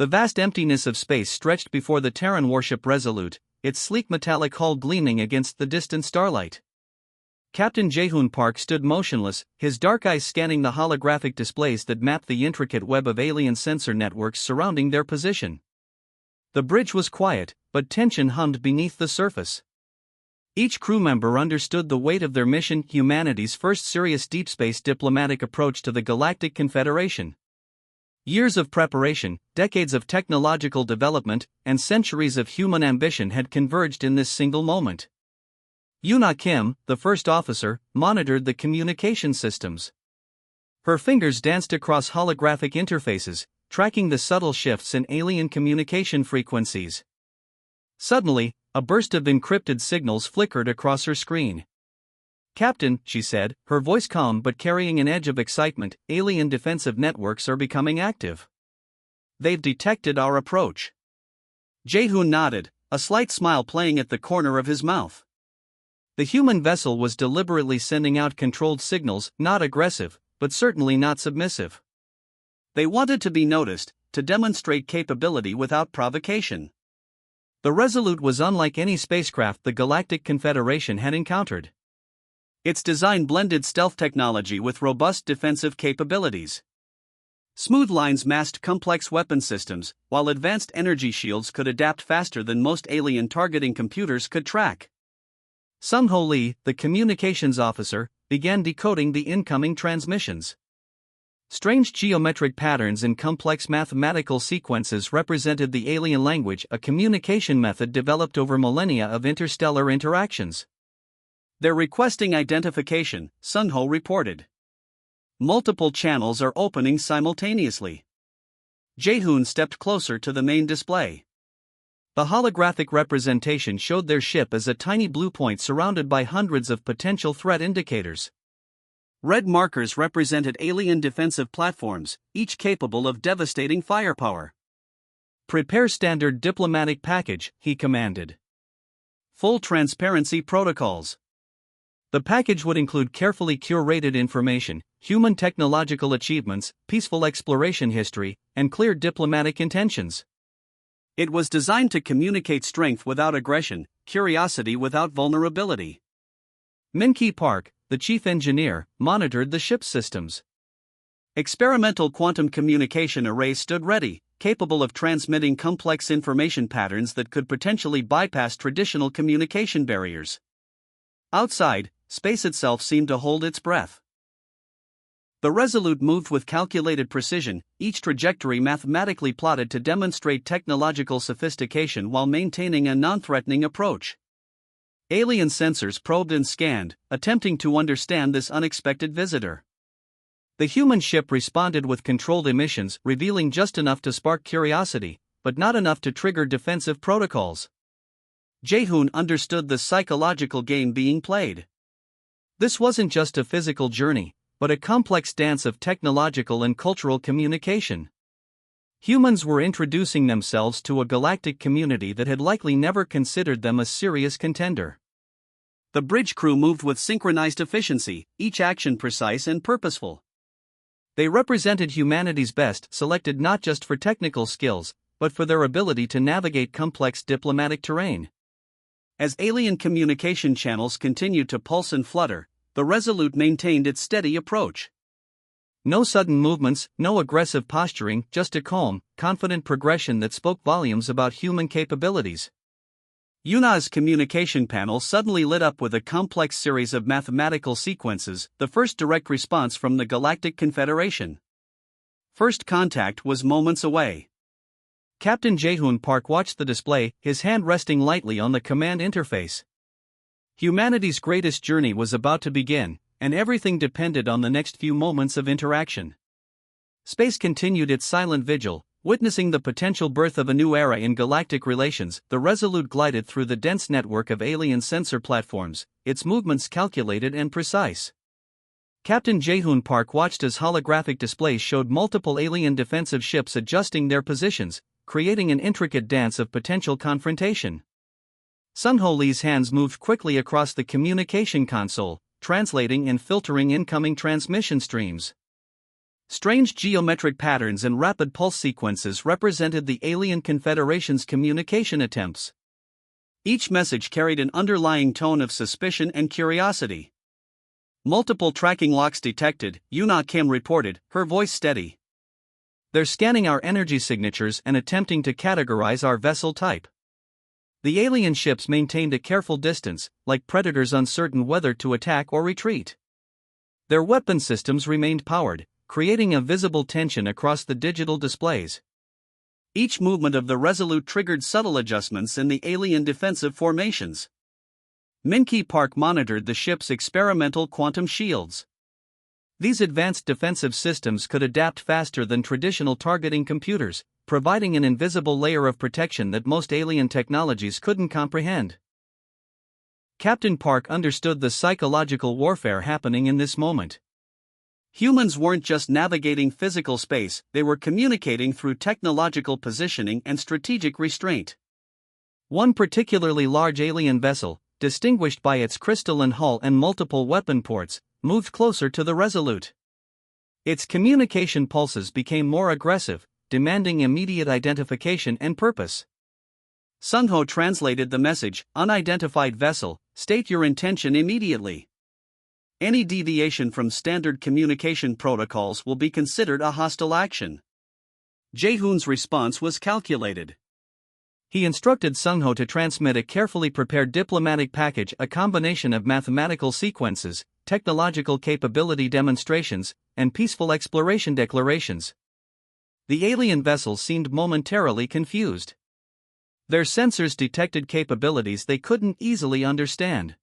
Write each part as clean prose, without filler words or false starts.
The vast emptiness of space stretched before the Terran Warship Resolute, its sleek metallic hull gleaming against the distant starlight. Captain Jae-hoon Park stood motionless, his dark eyes scanning the holographic displays that mapped the intricate web of alien sensor networks surrounding their position. The bridge was quiet, but tension hummed beneath the surface. Each crew member understood the weight of their mission, humanity's first serious deep space diplomatic approach to the Galactic Confederation. Years of preparation, decades of technological development, and centuries of human ambition had converged in this single moment. Yoona Kim, the first officer, monitored the communication systems. Her fingers danced across holographic interfaces, tracking the subtle shifts in alien communication frequencies. Suddenly, a burst of encrypted signals flickered across her screen. "Captain," she said, her voice calm but carrying an edge of excitement, "alien defensive networks are becoming active. They've detected our approach." Jae-hoon nodded, a slight smile playing at the corner of his mouth. The human vessel was deliberately sending out controlled signals, not aggressive, but certainly not submissive. They wanted to be noticed, to demonstrate capability without provocation. The Resolute was unlike any spacecraft the Galactic Confederation had encountered. Its design blended stealth technology with robust defensive capabilities. Smooth lines masked complex weapon systems, while advanced energy shields could adapt faster than most alien targeting computers could track. Sung-ho Lee, the communications officer, began decoding the incoming transmissions. Strange geometric patterns and complex mathematical sequences represented the alien language, a communication method developed over millennia of interstellar interactions. "They're requesting identification," Sung-ho reported. "Multiple channels are opening simultaneously." Jae-hoon stepped closer to the main display. The holographic representation showed their ship as a tiny blue point surrounded by hundreds of potential threat indicators. Red markers represented alien defensive platforms, each capable of devastating firepower. "Prepare standard diplomatic package," he commanded. "Full transparency protocols." The package would include carefully curated information, human technological achievements, peaceful exploration history, and clear diplomatic intentions. It was designed to communicate strength without aggression, curiosity without vulnerability. Min-ki Park, the chief engineer, monitored the ship's systems. Experimental quantum communication arrays stood ready, capable of transmitting complex information patterns that could potentially bypass traditional communication barriers. Outside, space itself seemed to hold its breath. The Resolute moved with calculated precision, each trajectory mathematically plotted to demonstrate technological sophistication while maintaining a non-threatening approach. Alien sensors probed and scanned, attempting to understand this unexpected visitor. The human ship responded with controlled emissions, revealing just enough to spark curiosity, but not enough to trigger defensive protocols. Jae-hoon understood the psychological game being played. This wasn't just a physical journey, but a complex dance of technological and cultural communication. Humans were introducing themselves to a galactic community that had likely never considered them a serious contender. The bridge crew moved with synchronized efficiency, each action precise and purposeful. They represented humanity's best, selected not just for technical skills, but for their ability to navigate complex diplomatic terrain. As alien communication channels continued to pulse and flutter, the Resolute maintained its steady approach. No sudden movements, no aggressive posturing, just a calm, confident progression that spoke volumes about human capabilities. Yoona's communication panel suddenly lit up with a complex series of mathematical sequences, the first direct response from the Galactic Confederation. First contact was moments away. Captain Jae-hoon Park watched the display, his hand resting lightly on the command interface. Humanity's greatest journey was about to begin, and everything depended on the next few moments of interaction. Space continued its silent vigil, witnessing the potential birth of a new era in galactic relations. The Resolute glided through the dense network of alien sensor platforms, its movements calculated and precise. Captain Jae-hoon Park watched as holographic displays showed multiple alien defensive ships adjusting their positions, creating an intricate dance of potential confrontation. Sung-ho Lee's hands moved quickly across the communication console, translating and filtering incoming transmission streams. Strange geometric patterns and rapid pulse sequences represented the alien confederation's communication attempts. Each message carried an underlying tone of suspicion and curiosity. Multiple tracking locks detected, Yuna Kim reported, her voice steady. They're scanning our energy signatures and attempting to categorize our vessel type. The alien ships maintained a careful distance, like predators uncertain whether to attack or retreat. Their weapon systems remained powered, creating a visible tension across the digital displays. Each movement of the Resolute triggered subtle adjustments in the alien defensive formations. Minky Park monitored the ship's experimental quantum shields. These advanced defensive systems could adapt faster than traditional targeting computers, providing an invisible layer of protection that most alien technologies couldn't comprehend. Captain Park understood the psychological warfare happening in this moment. Humans weren't just navigating physical space, they were communicating through technological positioning and strategic restraint. One particularly large alien vessel, distinguished by its crystalline hull and multiple weapon ports, moved closer to the Resolute. Its communication pulses became more aggressive, demanding immediate identification and purpose. Sungho translated the message, "Unidentified vessel, state your intention immediately. Any deviation from standard communication protocols will be considered a hostile action." Jae-hoon's response was calculated. He instructed Sungho to transmit a carefully prepared diplomatic package, a combination of mathematical sequences, technological capability demonstrations, and peaceful exploration declarations. The alien vessel seemed momentarily confused. Their sensors detected capabilities they couldn't easily understand.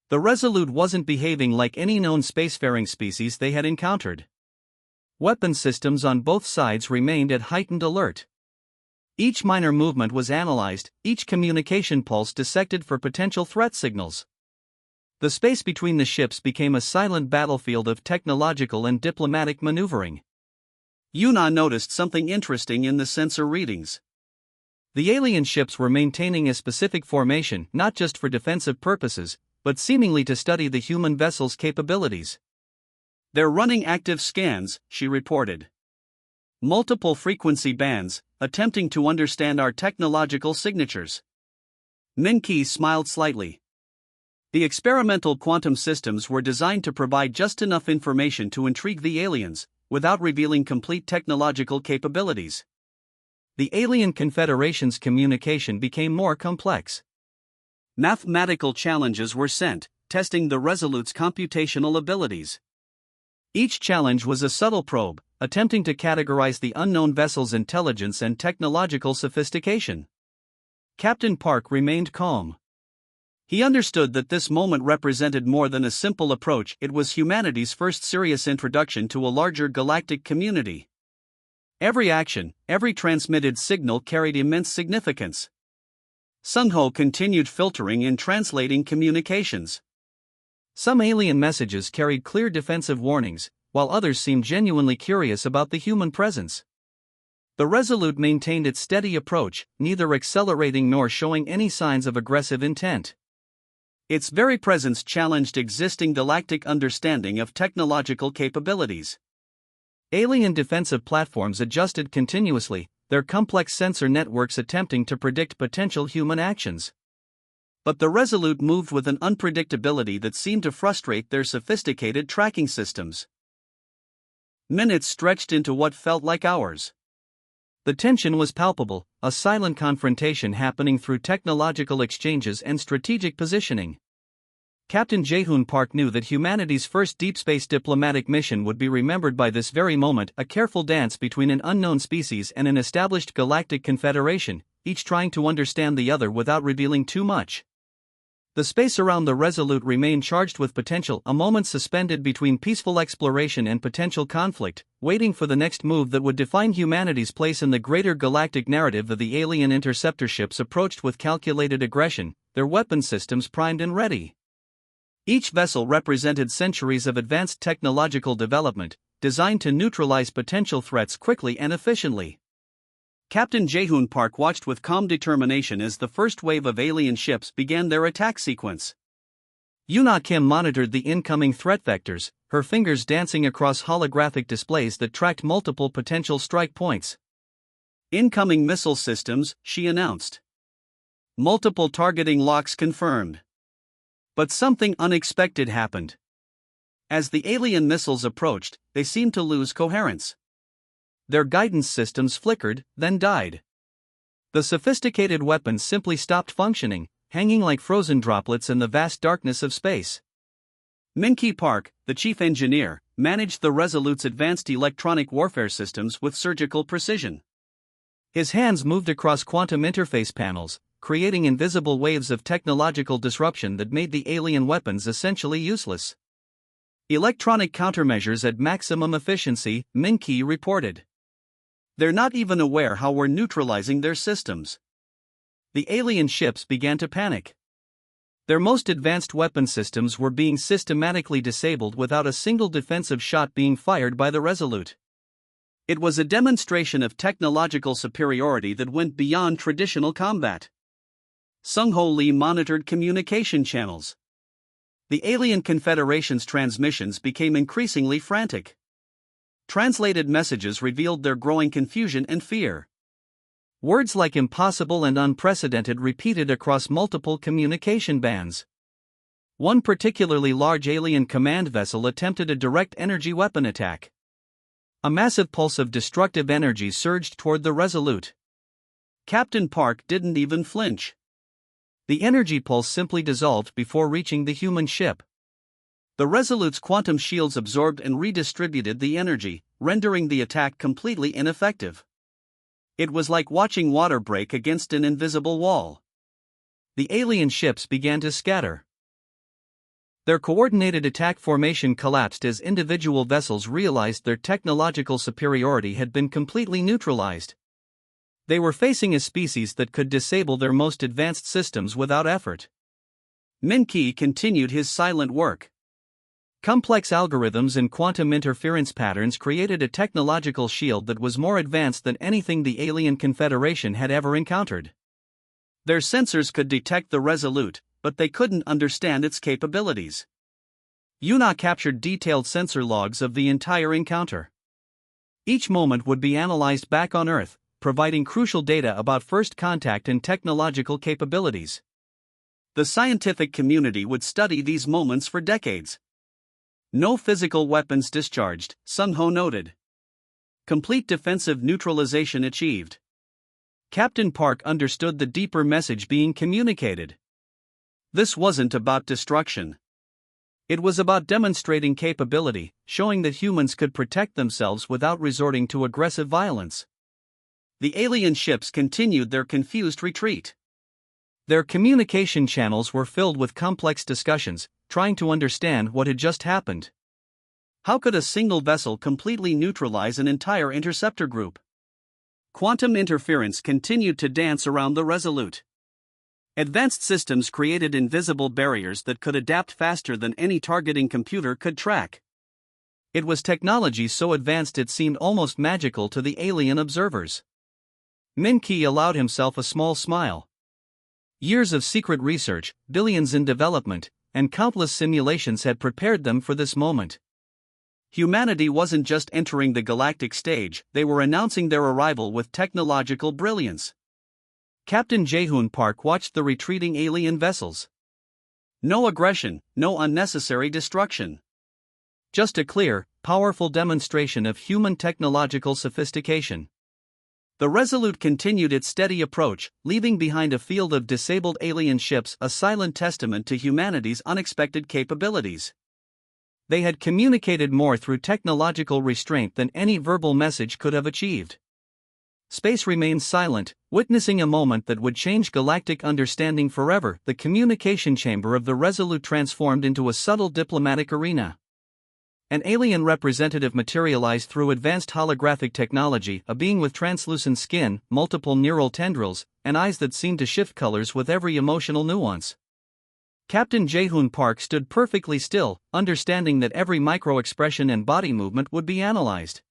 The Resolute wasn't behaving like any known spacefaring species they had encountered. Weapon systems on both sides remained at heightened alert. Each minor movement was analyzed, each communication pulse dissected for potential threat signals. The space between the ships became a silent battlefield of technological and diplomatic maneuvering. Yuna noticed something interesting in the sensor readings. The alien ships were maintaining a specific formation not just for defensive purposes, but seemingly to study the human vessel's capabilities. "They're running active scans," she reported. "Multiple frequency bands, attempting to understand our technological signatures." Min-ki smiled slightly. The experimental quantum systems were designed to provide just enough information to intrigue the aliens, without revealing complete technological capabilities. The alien confederation's communication became more complex. Mathematical challenges were sent, testing the Resolute's computational abilities. Each challenge was a subtle probe, attempting to categorize the unknown vessel's intelligence and technological sophistication. Captain Park remained calm. He understood that this moment represented more than a simple approach, it was humanity's first serious introduction to a larger galactic community. Every action, every transmitted signal carried immense significance. Sungho continued filtering and translating communications. Some alien messages carried clear defensive warnings, while others seemed genuinely curious about the human presence. The Resolute maintained its steady approach, neither accelerating nor showing any signs of aggressive intent. Its very presence challenged existing galactic understanding of technological capabilities. Alien defensive platforms adjusted continuously, their complex sensor networks attempting to predict potential human actions. But the Resolute moved with an unpredictability that seemed to frustrate their sophisticated tracking systems. Minutes stretched into what felt like hours. The tension was palpable, a silent confrontation happening through technological exchanges and strategic positioning. Captain Jae-hoon Park knew that humanity's first deep space diplomatic mission would be remembered by this very moment, a careful dance between an unknown species and an established galactic confederation, each trying to understand the other without revealing too much. The space around the Resolute remained charged with potential, a moment suspended between peaceful exploration and potential conflict, waiting for the next move that would define humanity's place in the greater galactic narrative. The alien interceptor ships approached with calculated aggression, their weapon systems primed and ready. Each vessel represented centuries of advanced technological development, designed to neutralize potential threats quickly and efficiently. Captain Jae-hoon Park watched with calm determination as the first wave of alien ships began their attack sequence. Yuna Kim monitored the incoming threat vectors, her fingers dancing across holographic displays that tracked multiple potential strike points. "Incoming missile systems," she announced. "Multiple targeting locks confirmed." But something unexpected happened. As the alien missiles approached, they seemed to lose coherence. Their guidance systems flickered, then died. The sophisticated weapons simply stopped functioning, hanging like frozen droplets in the vast darkness of space. Min-Ki Park, the chief engineer, managed the Resolute's advanced electronic warfare systems with surgical precision. His hands moved across quantum interface panels, creating invisible waves of technological disruption that made the alien weapons essentially useless. "Electronic countermeasures at maximum efficiency," Min-Ki reported. "They're not even aware how we're neutralizing their systems." The alien ships began to panic. Their most advanced weapon systems were being systematically disabled without a single defensive shot being fired by the Resolute. It was a demonstration of technological superiority that went beyond traditional combat. Sung-Ho Lee monitored communication channels. The alien Confederation's transmissions became increasingly frantic. Translated messages revealed their growing confusion and fear. Words like impossible and unprecedented repeated across multiple communication bands. One particularly large alien command vessel attempted a direct energy weapon attack. A massive pulse of destructive energy surged toward the Resolute. Captain Park didn't even flinch. The energy pulse simply dissolved before reaching the human ship. The Resolute's quantum shields absorbed and redistributed the energy, rendering the attack completely ineffective. It was like watching water break against an invisible wall. The alien ships began to scatter. Their coordinated attack formation collapsed as individual vessels realized their technological superiority had been completely neutralized. They were facing a species that could disable their most advanced systems without effort. Min-Ki continued his silent work. Complex algorithms and quantum interference patterns created a technological shield that was more advanced than anything the alien Confederation had ever encountered. Their sensors could detect the Resolute, but they couldn't understand its capabilities. Yuna captured detailed sensor logs of the entire encounter. Each moment would be analyzed back on Earth, providing crucial data about first contact and technological capabilities. The scientific community would study these moments for decades. "No physical weapons discharged," Sung-Ho noted. "Complete defensive neutralization achieved." Captain Park understood the deeper message being communicated. This wasn't about destruction. It was about demonstrating capability, showing that humans could protect themselves without resorting to aggressive violence. The alien ships continued their confused retreat. Their communication channels were filled with complex discussions, trying to understand what had just happened. How could a single vessel completely neutralize an entire interceptor group? Quantum interference continued to dance around the Resolute. Advanced systems created invisible barriers that could adapt faster than any targeting computer could track. It was technology so advanced it seemed almost magical to the alien observers. Min-Ki allowed himself a small smile. Years of secret research, billions in development, and countless simulations had prepared them for this moment. Humanity wasn't just entering the galactic stage, they were announcing their arrival with technological brilliance. Captain Jae-hoon Park watched the retreating alien vessels. No aggression, no unnecessary destruction. Just a clear, powerful demonstration of human technological sophistication. The Resolute continued its steady approach, leaving behind a field of disabled alien ships, a silent testament to humanity's unexpected capabilities. They had communicated more through technological restraint than any verbal message could have achieved. Space remained silent, witnessing a moment that would change galactic understanding forever. The communication chamber of the Resolute transformed into a subtle diplomatic arena. An alien representative materialized through advanced holographic technology, a being with translucent skin, multiple neural tendrils, and eyes that seemed to shift colors with every emotional nuance. Captain Jae-hoon Park stood perfectly still, understanding that every micro-expression and body movement would be analyzed.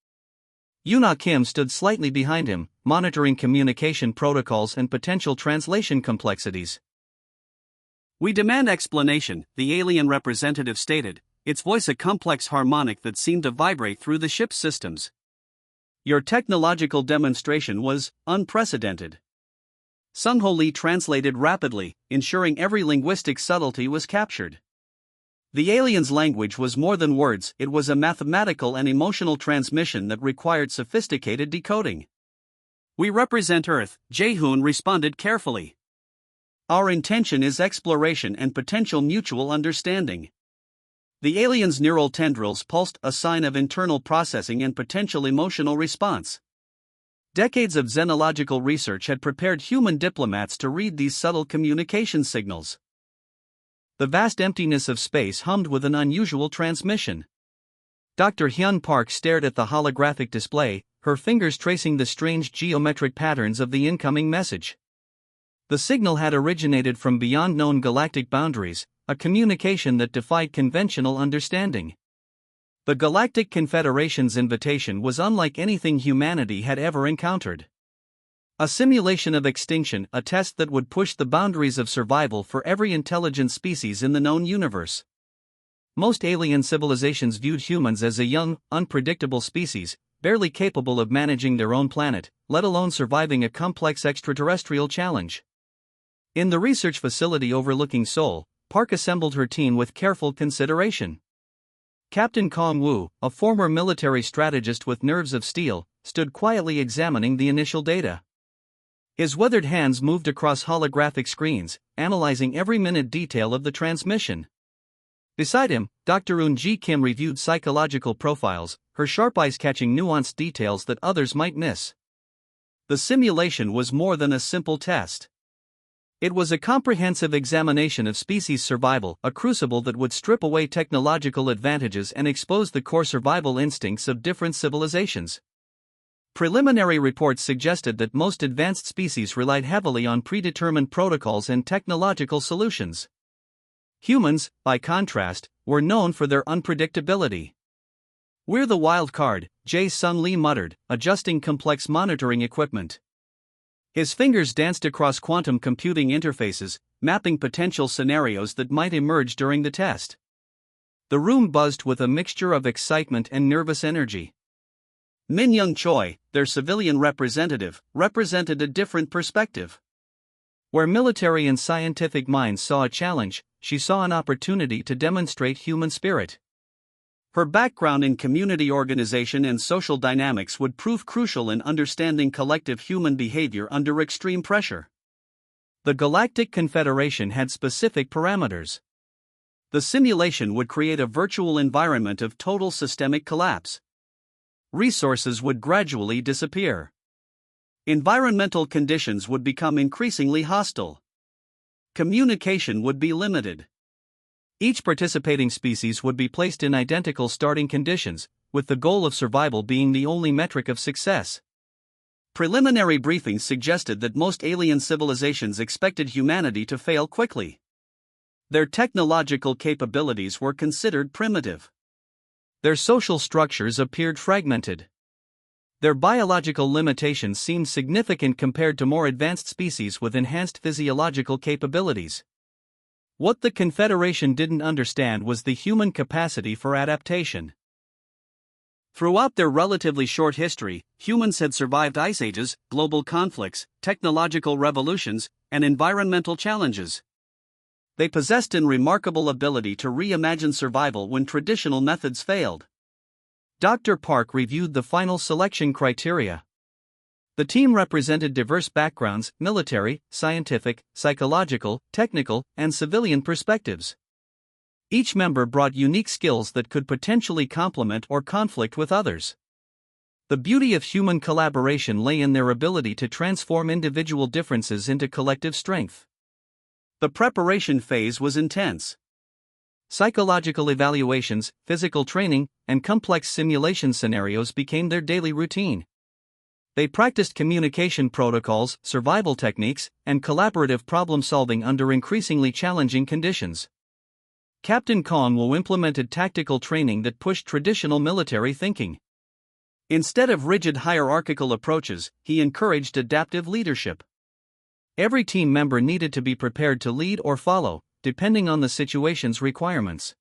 Yuna Kim stood slightly behind him, monitoring communication protocols and potential translation complexities. "We demand explanation," the alien representative stated, its voice a complex harmonic that seemed to vibrate through the ship's systems. "Your technological demonstration was unprecedented." Sung Ho Lee translated rapidly, ensuring every linguistic subtlety was captured. The alien's language was more than words, it was a mathematical and emotional transmission that required sophisticated decoding. "We represent Earth," Jae-hoon responded carefully. "Our intention is exploration and potential mutual understanding." The alien's neural tendrils pulsed, a sign of internal processing and potential emotional response. Decades of xenological research had prepared human diplomats to read these subtle communication signals. The vast emptiness of space hummed with an unusual transmission. Dr. Hyun Park stared at the holographic display, her fingers tracing the strange geometric patterns of the incoming message. The signal had originated from beyond known galactic boundaries, a communication that defied conventional understanding. The Galactic Confederation's invitation was unlike anything humanity had ever encountered. A simulation of extinction, a test that would push the boundaries of survival for every intelligent species in the known universe. Most alien civilizations viewed humans as a young, unpredictable species, barely capable of managing their own planet, let alone surviving a complex extraterrestrial challenge. In the research facility overlooking Seoul, Park assembled her team with careful consideration. Captain Kong Woo, a former military strategist with nerves of steel, stood quietly examining the initial data. His weathered hands moved across holographic screens, analyzing every minute detail of the transmission. Beside him, Dr. Eun Ji Kim reviewed psychological profiles, her sharp eyes catching nuanced details that others might miss. The simulation was more than a simple test. It was a comprehensive examination of species survival, a crucible that would strip away technological advantages and expose the core survival instincts of different civilizations. Preliminary reports suggested that most advanced species relied heavily on predetermined protocols and technological solutions. Humans, by contrast, were known for their unpredictability. "We're the wild card," Jae Sung Lee muttered, adjusting complex monitoring equipment. His fingers danced across quantum computing interfaces, mapping potential scenarios that might emerge during the test. The room buzzed with a mixture of excitement and nervous energy. Min Young Choi, their civilian representative, represented a different perspective. Where military and scientific minds saw a challenge, she saw an opportunity to demonstrate human spirit. Her background in community organization and social dynamics would prove crucial in understanding collective human behavior under extreme pressure. The Galactic Confederation had specific parameters. The simulation would create a virtual environment of total systemic collapse. Resources would gradually disappear. Environmental conditions would become increasingly hostile. Communication would be limited. Each participating species would be placed in identical starting conditions, with the goal of survival being the only metric of success. Preliminary briefings suggested that most alien civilizations expected humanity to fail quickly. Their technological capabilities were considered primitive. Their social structures appeared fragmented. Their biological limitations seemed significant compared to more advanced species with enhanced physiological capabilities. What the Confederation didn't understand was the human capacity for adaptation. Throughout their relatively short history, humans had survived ice ages, global conflicts, technological revolutions, and environmental challenges. They possessed a remarkable ability to reimagine survival when traditional methods failed. Dr. Park reviewed the final selection criteria. The team represented diverse backgrounds, military, scientific, psychological, technical, and civilian perspectives. Each member brought unique skills that could potentially complement or conflict with others. The beauty of human collaboration lay in their ability to transform individual differences into collective strength. The preparation phase was intense. Psychological evaluations, physical training, and complex simulation scenarios became their daily routine. They practiced communication protocols, survival techniques, and collaborative problem-solving under increasingly challenging conditions. Captain Kong implemented tactical training that pushed traditional military thinking. Instead of rigid hierarchical approaches, he encouraged adaptive leadership. Every team member needed to be prepared to lead or follow, depending on the situation's requirements.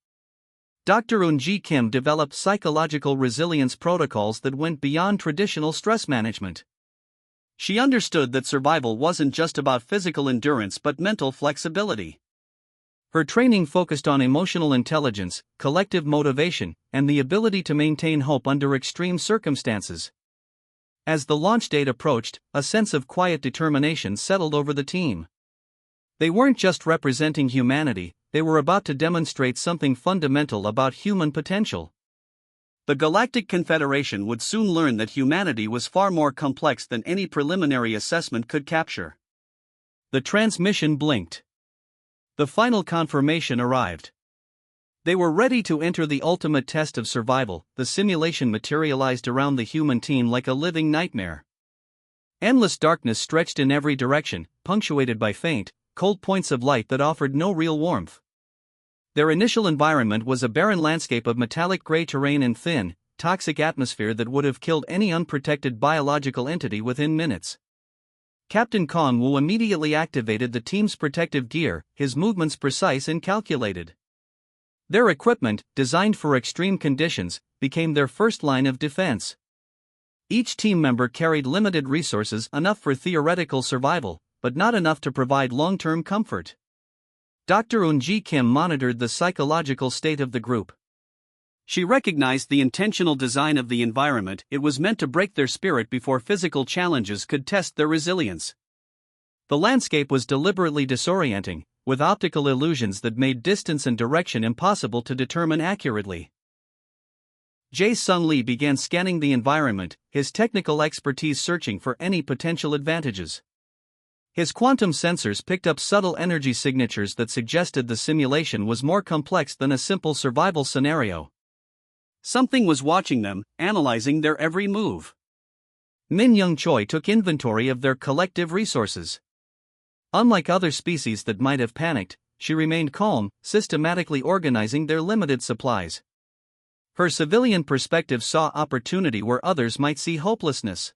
Dr. Eun-ji Kim developed psychological resilience protocols that went beyond traditional stress management. She understood that survival wasn't just about physical endurance but mental flexibility. Her training focused on emotional intelligence, collective motivation, and the ability to maintain hope under extreme circumstances. As the launch date approached, a sense of quiet determination settled over the team. They weren't just representing humanity, they were about to demonstrate something fundamental about human potential. The Galactic Confederation would soon learn that humanity was far more complex than any preliminary assessment could capture. The transmission blinked. The final confirmation arrived. They were ready to enter the ultimate test of survival. The simulation materialized around the human team like a living nightmare. Endless darkness stretched in every direction, punctuated by faint, cold points of light that offered no real warmth. Their initial environment was a barren landscape of metallic gray terrain and thin, toxic atmosphere that would have killed any unprotected biological entity within minutes. Captain Kong-woo immediately activated the team's protective gear, his movements precise and calculated. Their equipment, designed for extreme conditions, became their first line of defense. Each team member carried limited resources, enough for theoretical survival, but not enough to provide long-term comfort. Dr. Eun-ji Kim monitored the psychological state of the group. She recognized the intentional design of the environment. It was meant to break their spirit before physical challenges could test their resilience. The landscape was deliberately disorienting, with optical illusions that made distance and direction impossible to determine accurately. Jae-sung Lee began scanning the environment, his technical expertise searching for any potential advantages. His quantum sensors picked up subtle energy signatures that suggested the simulation was more complex than a simple survival scenario. Something was watching them, analyzing their every move. Min Young-choi took inventory of their collective resources. Unlike other species that might have panicked, she remained calm, systematically organizing their limited supplies. Her civilian perspective saw opportunity where others might see hopelessness.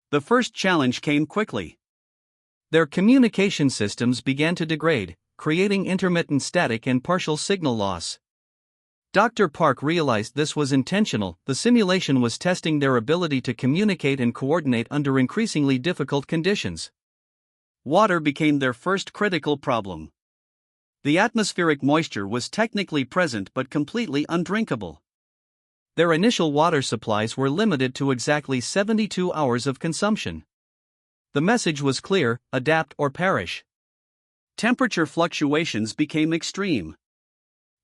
The first challenge came quickly. Their communication systems began to degrade, creating intermittent static and partial signal loss. Dr. Park realized this was intentional. The simulation was testing their ability to communicate and coordinate under increasingly difficult conditions. Water became their first critical problem. The atmospheric moisture was technically present but completely undrinkable. Their initial water supplies were limited to exactly 72 hours of consumption. The message was clear: adapt or perish. Temperature fluctuations became extreme.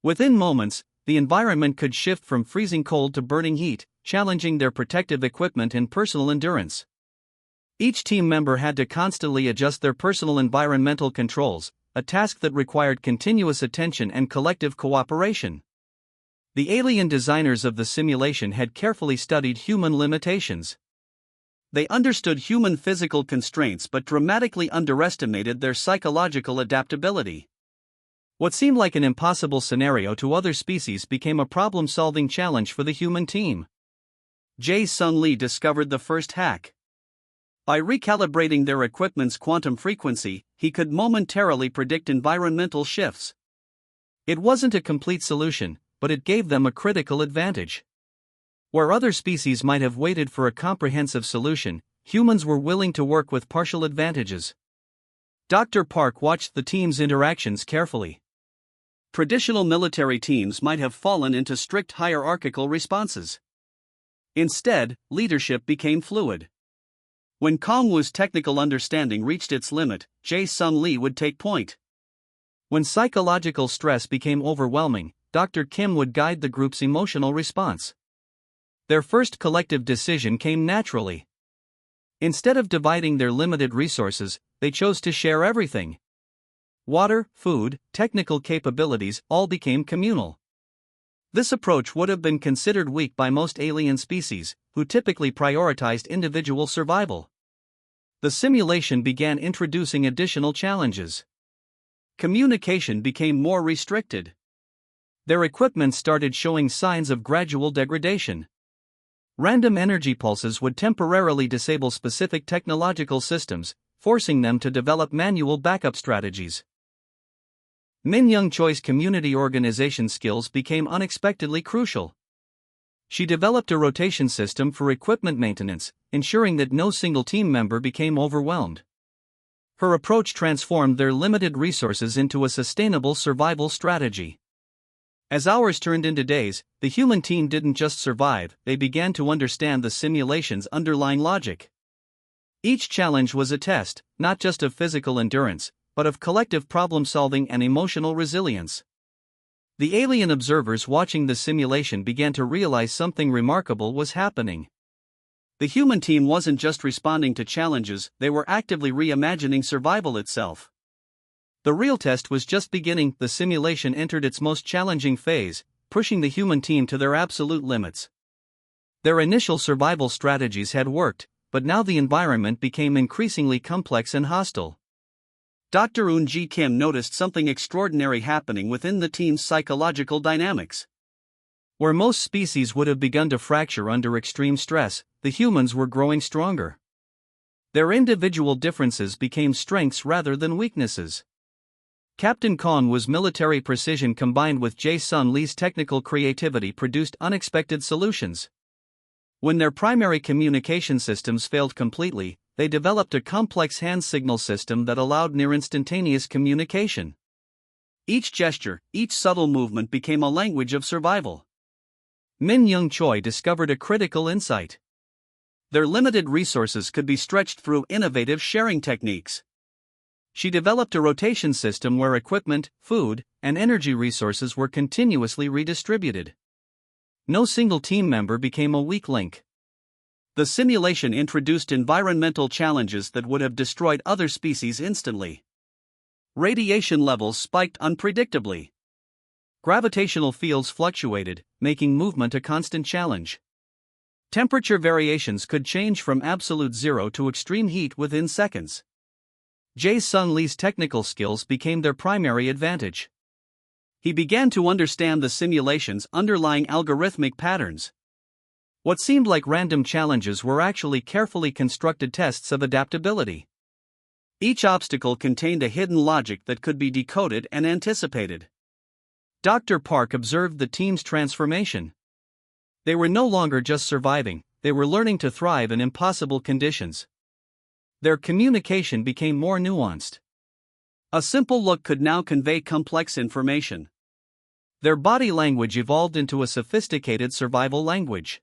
Within moments, the environment could shift from freezing cold to burning heat, challenging their protective equipment and personal endurance. Each team member had to constantly adjust their personal environmental controls, a task that required continuous attention and collective cooperation. The alien designers of the simulation had carefully studied human limitations. They understood human physical constraints but dramatically underestimated their psychological adaptability. What seemed like an impossible scenario to other species became a problem-solving challenge for the human team. Jae-sung Lee discovered the first hack. By recalibrating their equipment's quantum frequency, he could momentarily predict environmental shifts. It wasn't a complete solution, but it gave them a critical advantage. Where other species might have waited for a comprehensive solution, humans were willing to work with partial advantages. Dr. Park watched the team's interactions carefully. Traditional military teams might have fallen into strict hierarchical responses. Instead, leadership became fluid. When Kong-woo's technical understanding reached its limit, Jae-sung Lee would take point. When psychological stress became overwhelming, Dr. Kim would guide the group's emotional response. Their first collective decision came naturally. Instead of dividing their limited resources, they chose to share everything. Water, food, technical capabilities all became communal. This approach would have been considered weak by most alien species, who typically prioritized individual survival. The simulation began introducing additional challenges. Communication became more restricted. Their equipment started showing signs of gradual degradation. Random energy pulses would temporarily disable specific technological systems, forcing them to develop manual backup strategies. Min Young Choi's community organization skills became unexpectedly crucial. She developed a rotation system for equipment maintenance, ensuring that no single team member became overwhelmed. Her approach transformed their limited resources into a sustainable survival strategy. As hours turned into days, the human team didn't just survive, they began to understand the simulation's underlying logic. Each challenge was a test, not just of physical endurance, but of collective problem-solving and emotional resilience. The alien observers watching the simulation began to realize something remarkable was happening. The human team wasn't just responding to challenges, they were actively reimagining survival itself. The real test was just beginning. The simulation entered its most challenging phase, pushing the human team to their absolute limits. Their initial survival strategies had worked, but now the environment became increasingly complex and hostile. Dr. Eun-Ji Kim noticed something extraordinary happening within the team's psychological dynamics. Where most species would have begun to fracture under extreme stress, the humans were growing stronger. Their individual differences became strengths rather than weaknesses. Captain Con's military precision combined with Jae-Sun Lee's technical creativity produced unexpected solutions. When their primary communication systems failed completely, they developed a complex hand signal system that allowed near-instantaneous communication. Each gesture, each subtle movement became a language of survival. Min Young Choi discovered a critical insight. Their limited resources could be stretched through innovative sharing techniques. She developed a rotation system where equipment, food, and energy resources were continuously redistributed. No single team member became a weak link. The simulation introduced environmental challenges that would have destroyed other species instantly. Radiation levels spiked unpredictably. Gravitational fields fluctuated, making movement a constant challenge. Temperature variations could change from absolute zero to extreme heat within seconds. Jae-Sun Lee's technical skills became their primary advantage. He began to understand the simulation's underlying algorithmic patterns. What seemed like random challenges were actually carefully constructed tests of adaptability. Each obstacle contained a hidden logic that could be decoded and anticipated. Dr. Park observed the team's transformation. They were no longer just surviving, they were learning to thrive in impossible conditions. Their communication became more nuanced. A simple look could now convey complex information. Their body language evolved into a sophisticated survival language.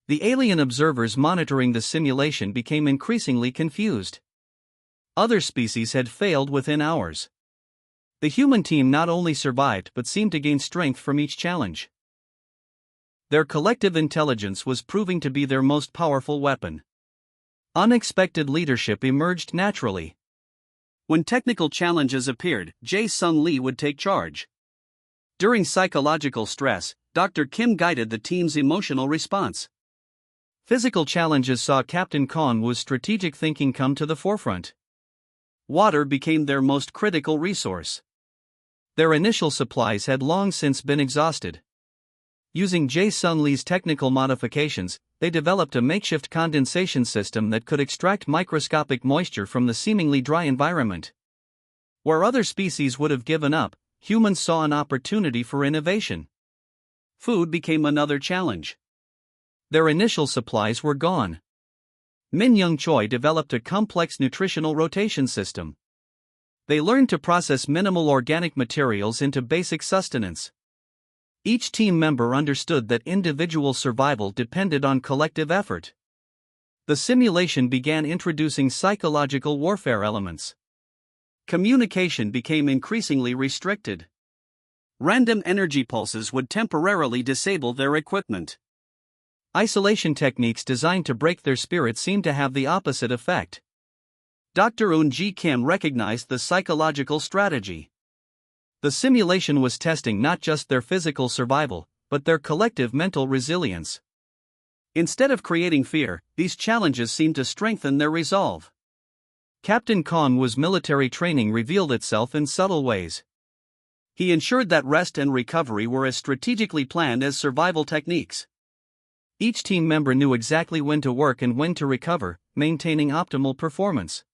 The alien observers monitoring the simulation became increasingly confused. Other species had failed within hours. The human team not only survived but seemed to gain strength from each challenge. Their collective intelligence was proving to be their most powerful weapon. Unexpected leadership emerged naturally. When technical challenges appeared, Jae-Sun Lee would take charge. During psychological stress, Dr. Kim guided the team's emotional response. Physical challenges saw Captain Con's strategic thinking come to the forefront. Water became their most critical resource. Their initial supplies had long since been exhausted. Using Jae-Sun Lee's technical modifications, they developed a makeshift condensation system that could extract microscopic moisture from the seemingly dry environment. Where other species would have given up, humans saw an opportunity for innovation. Food became another challenge. Their initial supplies were gone. Min Young Choi developed a complex nutritional rotation system. They learned to process minimal organic materials into basic sustenance. Each team member understood that individual survival depended on collective effort. The simulation began introducing psychological warfare elements. Communication became increasingly restricted. Random energy pulses would temporarily disable their equipment. Isolation techniques designed to break their spirit seemed to have the opposite effect. Dr. Eun-Ji Kim recognized the psychological strategy. The simulation was testing not just their physical survival, but their collective mental resilience. Instead of creating fear, these challenges seemed to strengthen their resolve. Captain Con's military training revealed itself in subtle ways. He ensured that rest and recovery were as strategically planned as survival techniques. Each team member knew exactly when to work and when to recover, maintaining optimal performance.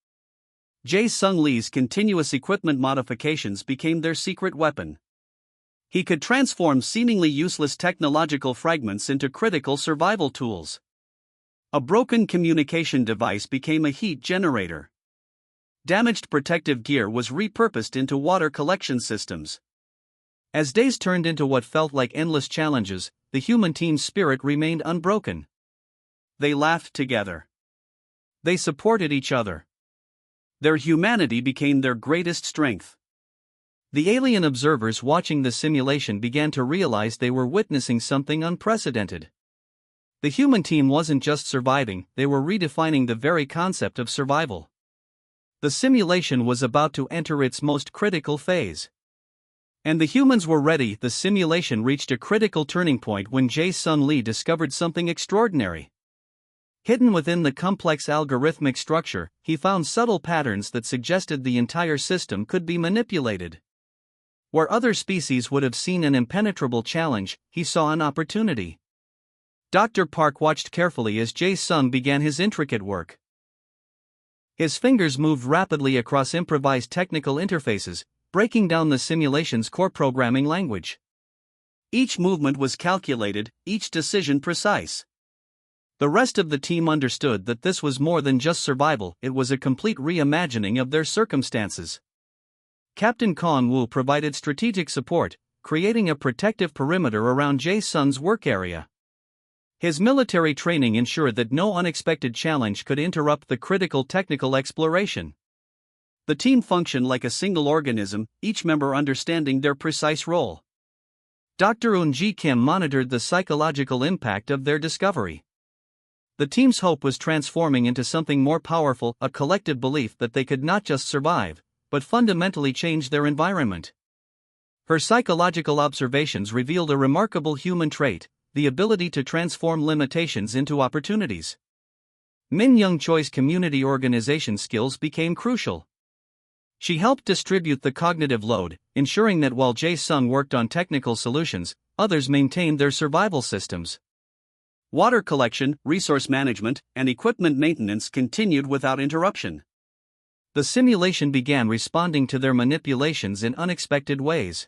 Jae Sung Lee's continuous equipment modifications became their secret weapon. He could transform seemingly useless technological fragments into critical survival tools. A broken communication device became a heat generator. Damaged protective gear was repurposed into water collection systems. As days turned into what felt like endless challenges, the human team's spirit remained unbroken. They laughed together. They supported each other. Their humanity became their greatest strength. The alien observers watching the simulation began to realize they were witnessing something unprecedented. The human team wasn't just surviving, they were redefining the very concept of survival. The simulation was about to enter its most critical phase. And the humans were ready. The simulation reached a critical turning point when Jae Sung Lee discovered something extraordinary. Hidden within the complex algorithmic structure, he found subtle patterns that suggested the entire system could be manipulated. Where other species would have seen an impenetrable challenge, he saw an opportunity. Dr. Park watched carefully as Jae Sung began his intricate work. His fingers moved rapidly across improvised technical interfaces, breaking down the simulation's core programming language. Each movement was calculated, each decision precise. The rest of the team understood that this was more than just survival, it was a complete reimagining of their circumstances. Captain Kong Woo provided strategic support, creating a protective perimeter around Jae Sung's work area. His military training ensured that no unexpected challenge could interrupt the critical technical exploration. The team functioned like a single organism, each member understanding their precise role. Dr. Eun Ji Kim monitored the psychological impact of their discovery. The team's hope was transforming into something more powerful, a collective belief that they could not just survive, but fundamentally change their environment. Her psychological observations revealed a remarkable human trait, the ability to transform limitations into opportunities. Min Young Choi's community organization skills became crucial. She helped distribute the cognitive load, ensuring that while Jae Sung worked on technical solutions, others maintained their survival systems. Water collection, resource management, and equipment maintenance continued without interruption. The simulation began responding to their manipulations in unexpected ways.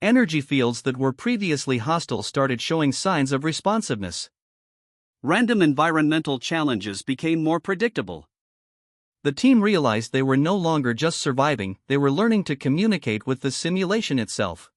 Energy fields that were previously hostile started showing signs of responsiveness. Random environmental challenges became more predictable. The team realized they were no longer just surviving, they were learning to communicate with the simulation itself.